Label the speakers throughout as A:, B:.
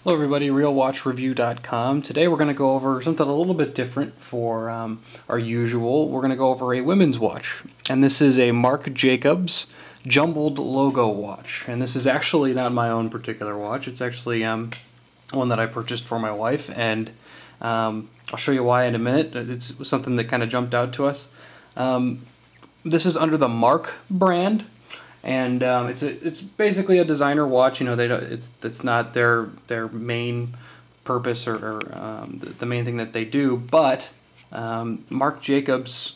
A: Hello everybody, RealWatchReview.com. Today we're going to go over something a little bit different for our usual. We're going to go over a women's watch. And this is a Marc Jacobs Jumbled logo watch. And this is actually not my own particular watch. It's actually one that I purchased for my wife. And I'll show you why in a minute. It's something that kind of jumped out to us. This is under the Marc brand. And it's basically a designer watch. You know, it's not their main purpose or the main thing that they do. But Marc Jacobs,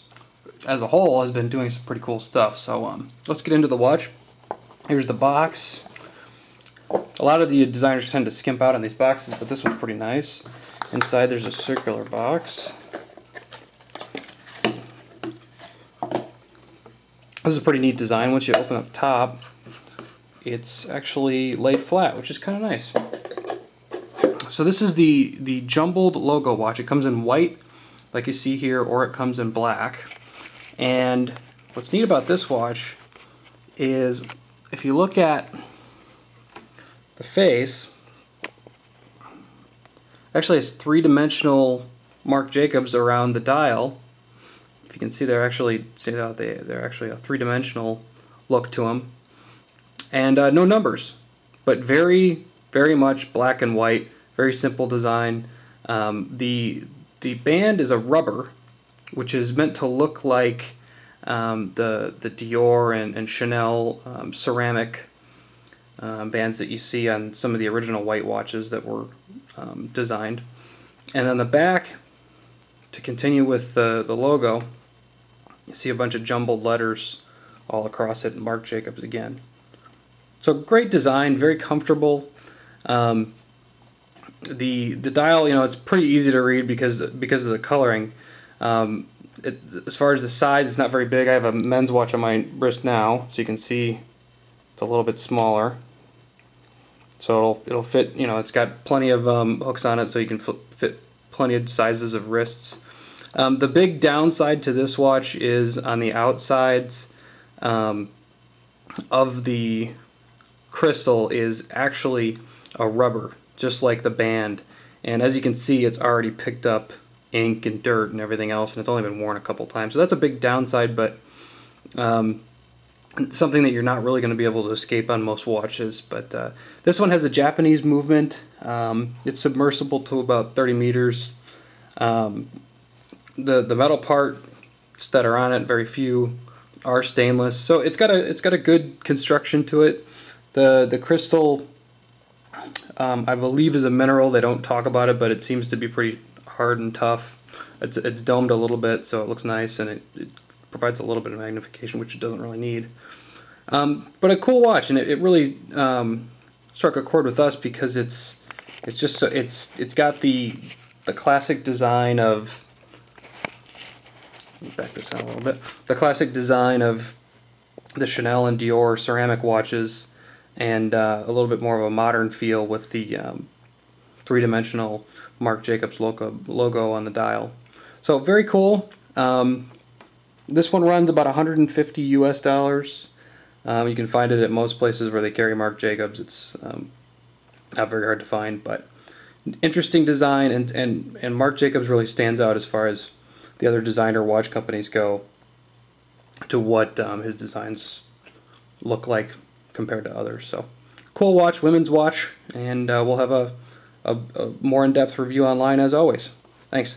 A: as a whole, has been doing some pretty cool stuff. So let's get into the watch. Here's the box. A lot of the designers tend to skimp out on these boxes, but this one's pretty nice. Inside there's a circular box. This is a pretty neat design. Once you open up top, it's actually laid flat, which is kind of nice. So this is the Jumbled logo watch. It comes in white, like you see here, or it comes in black. And what's neat about this watch is if you look at the face, actually it's three-dimensional Marc Jacobs around the dial. If you can see, they're actually a three-dimensional look to them, and no numbers, but very, very much black and white. Very simple design. The band is a rubber, which is meant to look like the Dior and Chanel ceramic bands that you see on some of the original white watches that were designed. And on the back, to continue with the logo, you see a bunch of jumbled letters all across it, Marc Jacobs again. So great design, very comfortable. The dial, you know, it's pretty easy to read because of the coloring. As far as the size, it's not very big. I have a men's watch on my wrist now, so you can see it's a little bit smaller. So it'll fit. You know, it's got plenty of hooks on it, so you can fit plenty of sizes of wrists. The big downside to this watch is on the outsides of the crystal is actually a rubber, just like the band. And as you can see, it's already picked up ink and dirt and everything else, and it's only been worn a couple times. So that's a big downside, but something that you're not really going to be able to escape on most watches. But this one has a Japanese movement. It's submersible to about 30 meters. The metal parts that are on it, very few are stainless, so it's got a good construction to it. The crystal, I believe, is a mineral. They don't talk about it, but it seems to be pretty hard and tough. It's domed a little bit, so it looks nice, and it provides a little bit of magnification, which it doesn't really need. But a cool watch, and it really struck a chord with us because it's got the classic design of. Let me back this out a little bit. The classic design of the Chanel and Dior ceramic watches, and a little bit more of a modern feel with the three-dimensional Marc Jacobs logo on the dial. So very cool. This one runs about $150 US. You can find it at most places where they carry Marc Jacobs. It's not very hard to find, but interesting design, and Marc Jacobs really stands out as far as the other designer watch companies go to what his designs look like compared to others. So cool watch, women's watch, and we'll have a more in-depth review online as always. Thanks.